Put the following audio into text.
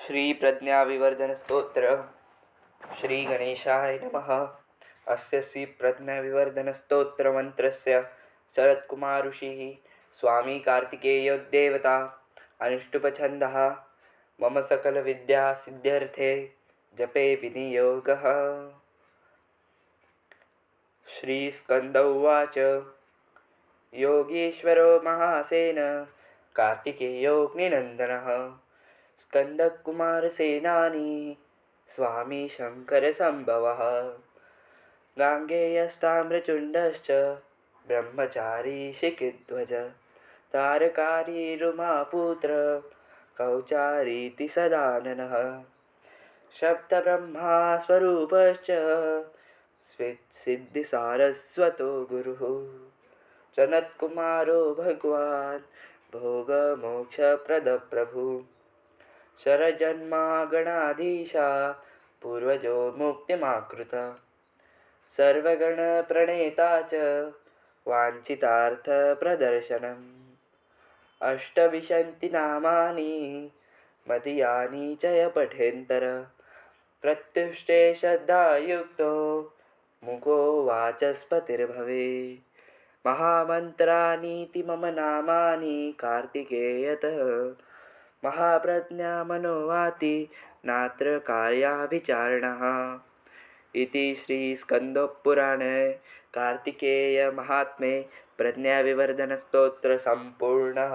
श्री प्रज्ञाविवर्धन स्तोत्र। श्री गणेशाय नमः। अस्य श्री प्रज्ञाविवर्धन स्तोत्र मंत्रस्य शरत्कुमार ऋषिः स्वामी कार्तिकेयोदेवता अनुष्टुप्छन्दः। मम सकल विद्या सिद्ध्यर्थे जपे विनियोगः। श्री स्कंद उवाच। योगीश्वरो महासेन कार्तिकेयोऽग्निनन्दनः स्कंदकुमारसेनानी स्वामी शङ्करसम्भवः। गाङ्गेयस्ताम्रचूडश्च ब्रह्मचारी शिखिध्वज तारकारी रुमापुत्र कौचारीति सदाननः। शब्दब्रह्मा स्वरूपश्च सिद्धिसारस्वतो गुरुः सनत्कुमारो भगवान् भोगमोक्षप्रदप्रभुः। शरजन्मागणाधीशा पूर्वजो मुक्तिमाकृता सर्वगणप्रणेता च वाञ्छितार्थप्रदर्शनम्। अष्टविंशति नामानि मदीयानि च य पठेन्तर प्रत्युष्टे श्रद्धायुक्तो मुखो वाचस्पतिर्भवेत्। महामन्त्राणीति मम नामानि कार्तिकेयतः महाप्रज्ञा मनोवाति नात्र कार्याविचारणः। इति श्रीस्कन्दपुराणे कार्तिकेय महात्म्ये प्रज्ञाविवर्धन स्तोत्र संपूर्णः।